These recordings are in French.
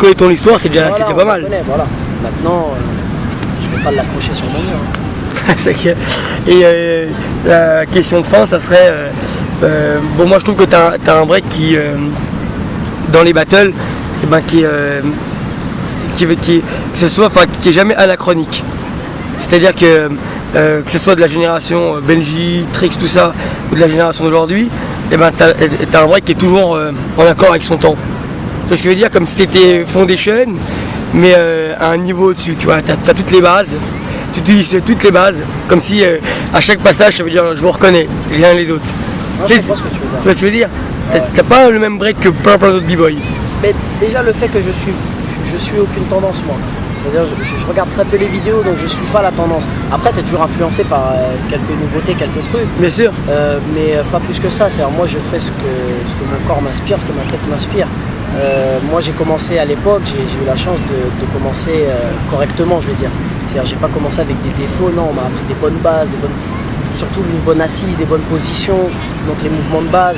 connais ton histoire, c'est déjà Voilà, c'était pas mal. Voilà. Maintenant, je vais pas l'accrocher sur mon mur. C'est clair. Et la question de fin, ça serait bon, moi je trouve que t'as un break qui dans les battles, eh ben, qui est jamais anachronique. C'est-à-dire que ce soit de la génération Benji, Trix, tout ça, ou de la génération d'aujourd'hui, eh ben, t'as un break qui est toujours en accord avec son temps. C'est ce que je veux dire, comme si t'étais Foundation, mais à un niveau au-dessus, tu vois, t'as toutes les bases, tu utilises toutes les bases, comme si à chaque passage, ça veut dire je vous reconnais, les uns les autres. Non, je comprends ce que tu veux dire. Tu vois ce que je veux dire? Ouais. T'as pas le même break que plein d'autres b-boys. Mais déjà le fait que je suis aucune tendance moi. C'est-à-dire je regarde très peu les vidéos donc je suis pas la tendance. Après tu es toujours influencé par quelques nouveautés, quelques trucs. Bien sûr. Mais pas plus que ça. C'est-à-dire moi je fais ce que mon corps m'inspire, ce que ma tête m'inspire. Moi j'ai commencé à l'époque, j'ai eu la chance de commencer correctement je veux dire. C'est-à-dire j'ai pas commencé avec des défauts, non, on m'a appris des bonnes bases, surtout une bonne assise, des bonnes positions, donc les mouvements de base.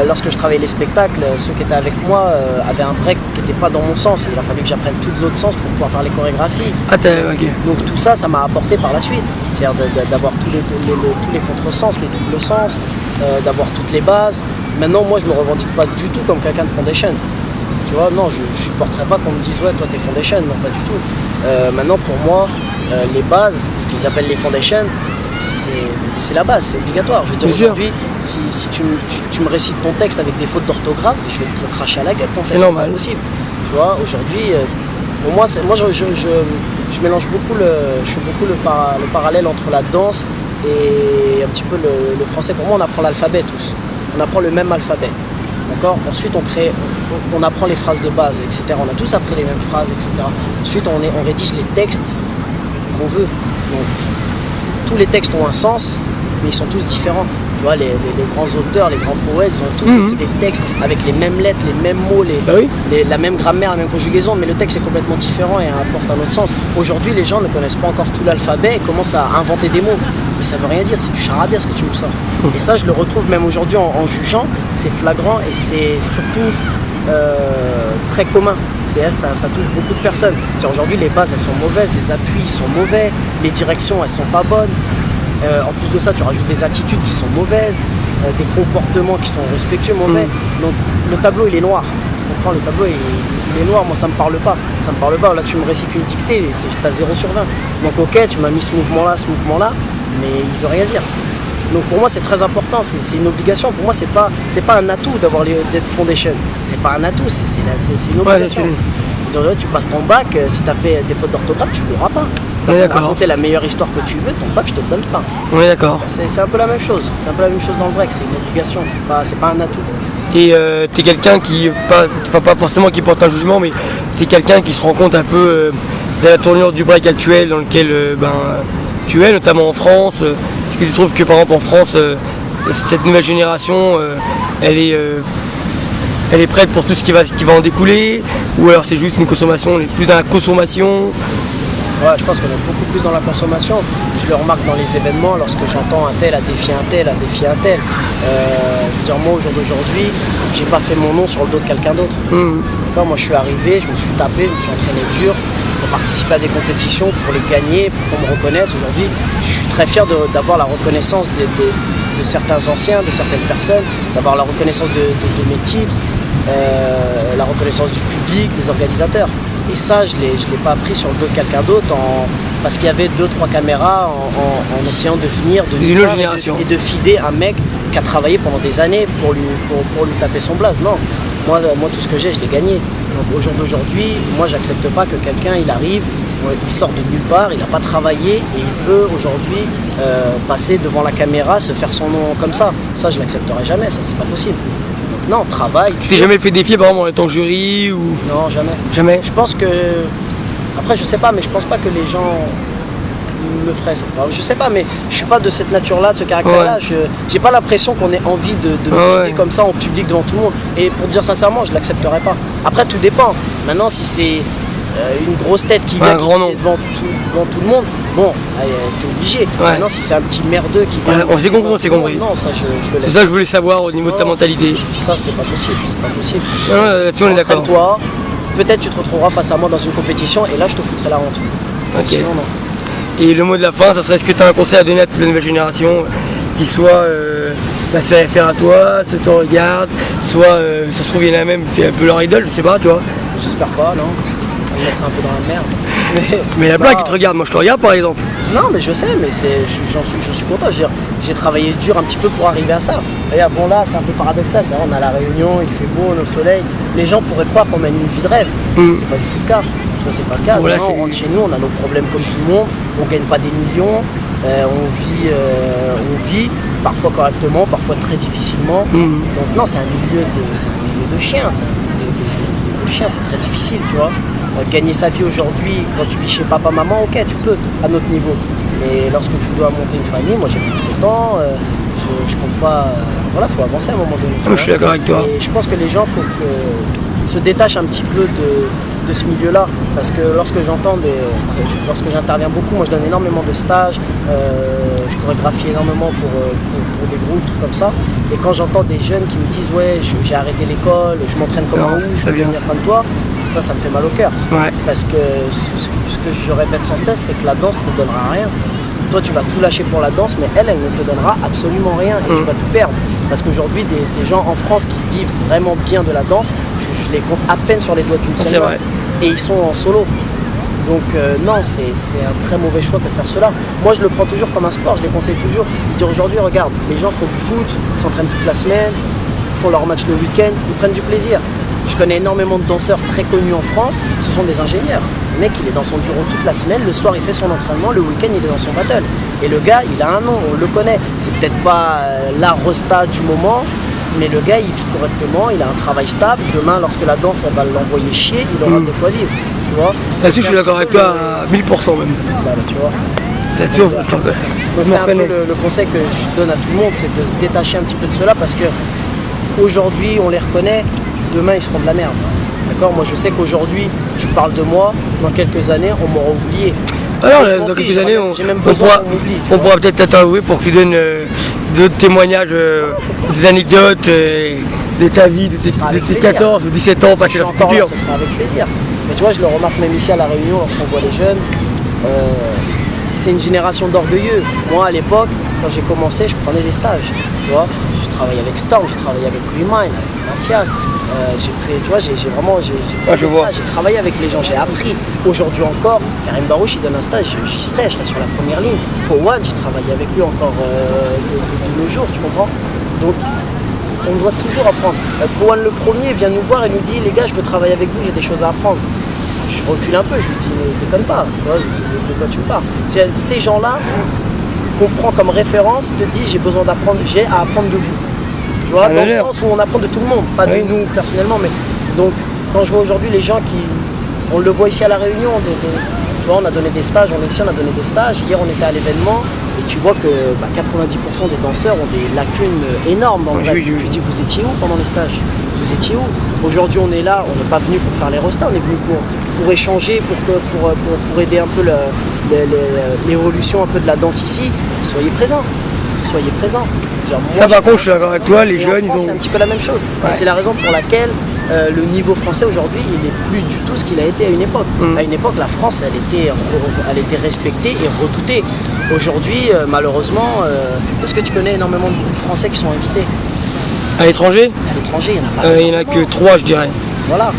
Lorsque je travaillais les spectacles, ceux qui étaient avec moi avaient un break qui n'était pas dans mon sens. Il a fallu que j'apprenne tout de l'autre sens pour pouvoir faire les chorégraphies. Ah ok. Donc tout ça, ça m'a apporté par la suite. C'est-à-dire d'avoir tous les contresens, les doubles sens, d'avoir toutes les bases. Maintenant, moi, je me revendique pas du tout comme quelqu'un de foundation. Tu vois, non, je ne supporterais pas qu'on me dise ouais, toi t'es foundation, non, pas du tout. Maintenant, pour moi, les bases, ce qu'ils appellent les foundations, c'est la base, c'est obligatoire. Je veux dire, aujourd'hui, si tu me récites ton texte avec des fautes d'orthographe, je vais te le cracher à la gueule, ton texte. C'est normal. C'est pas possible. Tu vois, aujourd'hui, pour moi, je mélange beaucoup je fais beaucoup le parallèle entre la danse et un petit peu le français. Pour moi, on apprend l'alphabet tous. On apprend le même alphabet. D'accord. Ensuite, on apprend les phrases de base, etc. On a tous appris les mêmes phrases, etc. Ensuite, on rédige les textes qu'on veut. Donc, tous les textes ont un sens, mais ils sont tous différents. Tu vois, les grands auteurs, les grands poètes, ils ont tous écrit des textes avec les mêmes lettres, les mêmes mots, la même grammaire, la même conjugaison, mais le texte est complètement différent et apporte un autre sens. Aujourd'hui, les gens ne connaissent pas encore tout l'alphabet et commencent à inventer des mots. Mais ça veut rien dire, c'est du charabia ce que tu me sors. Et ça, je le retrouve même aujourd'hui en jugeant, c'est flagrant et c'est surtout très commun. Ça touche beaucoup de personnes. Aujourd'hui, les bases, elles sont mauvaises, les appuis, ils sont mauvais, les directions, elles sont pas bonnes. En plus de ça, tu rajoutes des attitudes qui sont mauvaises, des comportements qui sont respectueux, mauvais. Donc le tableau, il est noir. Tu comprends, le tableau, il est noir. Moi, ça me parle pas. Ça me parle pas. Là, tu me récites une dictée, tu as 0 sur 20. Donc ok, tu m'as mis ce mouvement-là, mais il veut rien dire. Donc pour moi, c'est très important. C'est une obligation. Pour moi, c'est pas un atout d'être foundation. C'est pas un atout, c'est une obligation. Ouais, tu passes ton bac, si tu as fait des fautes d'orthographe, tu ne l'auras pas. Tu peux raconter la meilleure histoire que tu veux, ton bac, je te le donne pas. On est d'accord. C'est un peu la même chose. C'est un peu la même chose dans le break. C'est une obligation. C'est pas un atout. Et t'es quelqu'un qui, pas forcément qui porte un jugement, mais t'es quelqu'un qui se rend compte un peu de la tournure du break actuel dans lequel tu es, notamment en France. Est-ce que tu trouves que par exemple en France, cette nouvelle génération, elle est prête pour tout ce qui va en découler, ou alors c'est juste une consommation, on est plus dans la consommation? Ouais, je pense qu'on est beaucoup plus dans la consommation. Je le remarque dans les événements, lorsque j'entends un tel a défié un tel, je veux dire, moi, au jour d'aujourd'hui, j'ai pas fait mon nom sur le dos de quelqu'un d'autre. Quand moi je suis arrivé, je me suis tapé, je me suis entraîné dur pour participer à des compétitions, pour les gagner, pour qu'on me reconnaisse. Aujourd'hui, je suis très fier d'avoir la reconnaissance de certains anciens, de certaines personnes, d'avoir la reconnaissance de mes titres, la reconnaissance du public, des organisateurs. Et ça, je l'ai pas appris sur le dos de quelqu'un d'autre parce qu'il y avait 2-3 caméras en essayant de venir une autre génération et de fider un mec qui a travaillé pendant des années pour lui taper son blaze. Non, moi tout ce que j'ai, je l'ai gagné. Donc au jour d'aujourd'hui, moi j'accepte pas que quelqu'un il arrive, il sort de nulle part, il n'a pas travaillé et il veut aujourd'hui passer devant la caméra, se faire son nom comme ça. Ça, je l'accepterai jamais, ça c'est pas possible. Non, travail. Tu t'es jamais fait défier par exemple en étant jury ou... Non, jamais. Jamais. Je pense que... Après, je sais pas, mais je pense pas que les gens le feraient. Enfin, je sais pas, mais je suis pas de cette nature-là, de ce caractère-là. Ouais. J'ai pas l'impression qu'on ait envie de me filer comme ça en public devant tout le monde. Et pour te dire sincèrement, je l'accepterai pas. Après, tout dépend. Maintenant, si c'est une grosse tête qui vient devant tout le monde, bon, t'es obligé. Maintenant, si c'est un petit merdeux qui vient... on s'est compris, Non, ça, je le laisse. C'est ça que je voulais savoir au niveau de ta mentalité. Ça, c'est pas possible, c'est pas possible. Là-dessus, on est d'accord. peut-être tu te retrouveras face à moi dans une compétition et là je te foutrai la honte. Ok. Sinon, non. Et le mot de la fin, ça serait est-ce que tu as un conseil à donner à toute la nouvelle génération qui soit se réfère à toi, se te regarde, soit ça se trouve il y en a même qui est un peu leur idole, je sais pas, tu vois. J'espère pas, non. On me mettra un peu dans la merde. Mais il y en a plein qui te regardent, moi je te regarde par exemple. Non, mais je sais, mais je suis content. Je veux dire, j'ai travaillé dur un petit peu pour arriver à ça. Regarde, bon là, c'est un peu paradoxal. C'est vrai, on a la Réunion, il fait beau, on est au soleil. Les gens pourraient croire qu'on mène une vie de rêve. C'est pas du tout le cas. Tu vois, c'est pas le cas. Voilà, on rentre chez nous, on a nos problèmes comme tout le monde. On gagne pas des millions. On vit parfois correctement, parfois très difficilement. Donc non, c'est un milieu de chiens. C'est un milieu de chiens, c'est très difficile, tu vois. Gagner sa vie aujourd'hui, quand tu vis chez papa, maman, ok, tu peux, à notre niveau. Mais lorsque tu dois monter une famille, moi j'ai 27 ans, je compte pas. Voilà, faut avancer à un moment donné. Je suis d'accord avec toi. Et je pense que les gens se détachent un petit peu de ce milieu-là. Parce que lorsque j'interviens beaucoup, moi je donne énormément de stages, je chorégraphie énormément pour des groupes, trucs comme ça. Et quand j'entends des jeunes qui me disent ouais, j'ai arrêté l'école, je m'entraîne comme un ouf, je veux devenir comme toi, ça me fait mal au cœur. Ouais. Parce que ce que je répète sans cesse, c'est que la danse ne te donnera rien. Toi tu vas tout lâcher pour la danse, mais elle ne te donnera absolument rien et tu vas tout perdre. Parce qu'aujourd'hui, des gens en France qui vivent vraiment bien de la danse, je les compte à peine sur les doigts d'une seule main. Et ils sont en solo. Donc non, c'est un très mauvais choix que de faire cela. Moi je le prends toujours comme un sport, je les conseille toujours. Je dis aujourd'hui, regarde, les gens font du foot, s'entraînent toute la semaine, font leur match le week-end, ils prennent du plaisir. Je connais énormément de danseurs très connus en France, ce sont des ingénieurs. Le mec il est dans son bureau toute la semaine, le soir il fait son entraînement, le week-end il est dans son battle. Et le gars il a un nom, on le connaît. C'est peut-être pas la resta du moment, mais le gars il vit correctement, il a un travail stable. Demain lorsque la danse elle va l'envoyer chier, il aura de quoi vivre. Tu vois. Là-dessus je suis d'accord avec toi à 1000% même. Bah, tu vois. C'est sûr, je t'en Donc c'est un peu le conseil que je donne à tout le monde, c'est de se détacher un petit peu de cela parce que aujourd'hui on les reconnaît, demain ils seront de la merde. D'accord. Moi je sais qu'aujourd'hui tu parles de moi, dans quelques années on m'aura oublié. Alors dans quelques années on pourra peut-être t'interviewer pour que tu donnes d'autres témoignages, des anecdotes de ta vie, de tes 14 ou 17 ans passés dans cette culture. Ce sera avec plaisir. Mais tu vois, je le remarque même ici à La Réunion lorsqu'on voit les jeunes. C'est une génération d'orgueilleux. Moi à l'époque, quand j'ai commencé, je prenais des stages. Tu vois, je travaillais avec Storm, j'ai travaillé avec Remind, avec Mathias. J'ai travaillé avec les gens, j'ai appris. Aujourd'hui encore, Karim Barouche il donne un stage, j'y serai, je serai sur la première ligne. Pour One, j'ai travaillé avec lui encore de nos jours, tu comprends. Donc on doit toujours apprendre. Pour One le premier vient nous voir et nous dit les gars je veux travailler avec vous, j'ai des choses à apprendre. Je recule un peu, je lui dis mais déconne pas, de quoi tu me parles. Ces gens-là qu'on prend comme référence te dit j'ai besoin d'apprendre, j'ai à apprendre de vous. Tu vois, dans le sens où on apprend de tout le monde, pas de nous personnellement, mais donc quand je vois aujourd'hui les gens on le voit ici à La Réunion, tu vois, on a donné des stages, on a donné des stages, hier on était à l'événement et tu vois que 90% des danseurs ont des lacunes énormes dans le rap. Je lui dis vous étiez où pendant les stages? Vous étiez où? Aujourd'hui on est là, on n'est pas venu pour faire les rostas, on est venu pour échanger, pour aider un peu l'évolution un peu de la danse ici. Soyez présents. Ça par contre je suis d'accord avec toi, les jeunes ils ont... C'est un petit peu la même chose. Ouais. C'est la raison pour laquelle le niveau français aujourd'hui il n'est plus du tout ce qu'il a été à une époque. À une époque la France elle était respectée et redoutée. Aujourd'hui malheureusement, est-ce que tu connais énormément de groupes français qui sont invités? À l'étranger? À l'étranger il n'y en a pas. Il n'y en a que 3 je dirais. Voilà.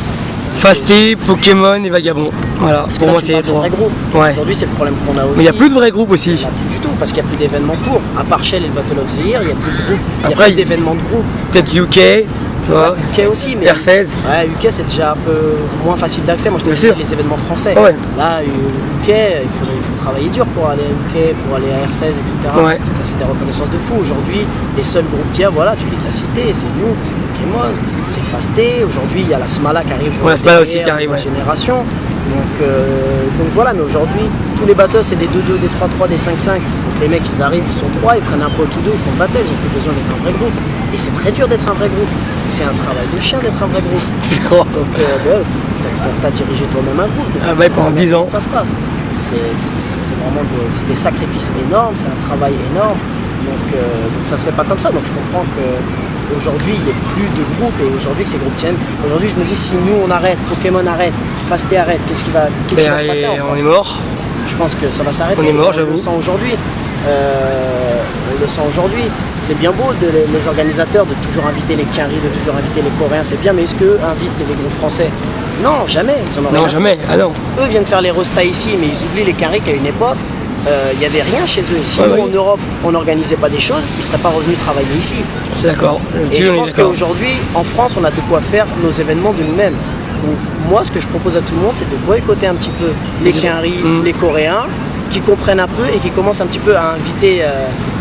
Fasté, Pokémon et Vagabond. Voilà, pour moi c'est les 3. Ouais. Aujourd'hui c'est le problème qu'on a aussi. Mais il n'y a plus de vrais groupes aussi. Il n'y en a plus du tout parce qu'il n'y a plus d'événements pour. À part Shell et le Battle of the Year, il n'y a plus de groupes. Il n'y a plus d'événements de groupe. Peut-être UK, tu vois. UK aussi, mais. R16. Ouais, UK c'est déjà un peu moins facile d'accès. Moi je te dis les événements français. Ouais. Là, UK, il faut travailler dur pour aller à UK, pour aller à R16, etc. Ouais. Ça c'est des reconnaissances de fou. Aujourd'hui, les seuls groupes qu'il y a, voilà, tu les as cités, c'est nous, c'est Pokémon, c'est Fasté. Aujourd'hui, il y a la Smala qui arrive. Ouais, la Smala aussi qui arrive. Génération. Donc voilà, mais aujourd'hui, tous les battles c'est des 2-2, des 3-3, des 5-5. Donc les mecs ils arrivent, ils sont 3, ils prennent un pot tous deux, ils font le battle, ils n'ont plus besoin d'être un vrai groupe. Et c'est très dur d'être un vrai groupe. C'est un travail de chien d'être un vrai groupe. Je crois. Donc t'as dirigé toi-même un groupe. Pendant 10 ans. Ça se passe. C'est vraiment des sacrifices énormes, c'est un travail énorme. Donc ça se fait pas comme ça. Donc je comprends que aujourd'hui il n'y ait plus de groupes et aujourd'hui que ces groupes tiennent. Aujourd'hui je me dis si nous on arrête, Pokémon arrête, Fasté arrête, qu'est-ce qui va se passer en France? On est mort. Je pense que ça va s'arrêter. On est mort, j'avoue. On le sent aujourd'hui. On le sent aujourd'hui. C'est bien beau les organisateurs de toujours inviter les Quinri, de toujours inviter les Coréens, c'est bien, mais est-ce qu'eux invitent les groupes français? Non, jamais. Ils en ont rien Non, à jamais. foutre. Ah non. Eux viennent faire les restas ici, mais ils oublient les Quinri qu'à une époque, il n'y avait rien chez eux. Et si Ouais, nous, oui. en Europe, on n'organisait pas des choses, ils ne seraient pas revenus travailler ici. C'est d'accord. Et je pense qu'aujourd'hui, en France, on a de quoi faire nos événements de nous-mêmes. Donc, moi, ce que je propose à tout le monde, c'est de boycotter un petit peu les Quinri, les Coréens, qui comprennent un peu et qui commencent un petit peu à inviter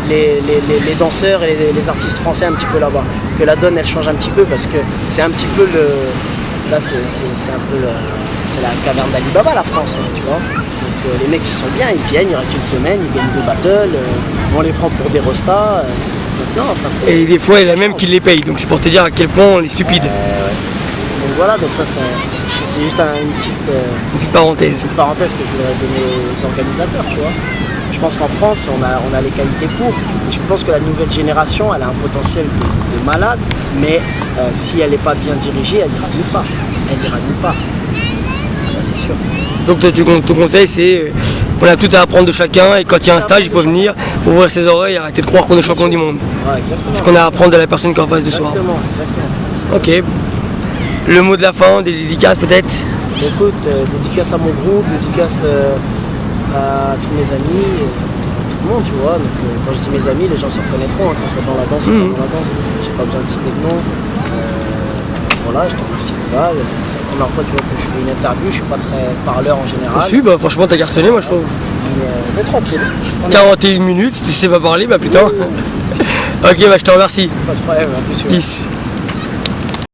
les danseurs et les artistes français un petit peu là-bas. Que la donne, elle change un petit peu parce que c'est un petit peu le... Là, c'est un peu c'est la caverne d'Ali Baba, la France, hein, tu vois. Donc les mecs, ils sont bien, ils viennent, il reste une semaine, ils gagnent 2 battles, on les prend pour des restas. Donc non, ça fait... Et des fois, il y en a même qui les payent. Donc c'est pour te dire à quel point on est stupide. Donc voilà, donc ça c'est juste une petite Parenthèse. parenthèse que je voudrais donner aux organisateurs, tu vois. Je pense qu'en France, on a les qualités pour. Et je pense que la nouvelle génération, elle a un potentiel de malade, mais si elle n'est pas bien dirigée, elle n'ira nulle part. Elle n'ira nulle part. Donc ça, c'est sûr. Donc toi, ton conseil, c'est on a tout à apprendre de chacun et quand il y a un stage, il faut venir, ouvrir ses oreilles et arrêter de croire qu'on est champion du monde. Ouais, exactement. Parce qu'on a à apprendre de la personne qui est en face de soi. Exactement. Ok. Le mot de la fin, des dédicaces peut-être? Écoute, dédicace à mon groupe, dédicace à tous mes amis, à tout le monde, tu vois. Donc quand je dis mes amis, les gens se reconnaîtront, hein, que ce soit dans la danse ou pas dans la danse. J'ai pas besoin de citer de nom. Voilà, je te remercie de là. C'est la première fois, tu vois, que je fais une interview. Je suis pas très parleur en général. Si, bah franchement t'as cartonné moi je trouve. Mais tranquille. 41 minutes, si tu sais pas parler, bah putain. Ok, bah je te remercie. Pas de problème, en plus. Peace.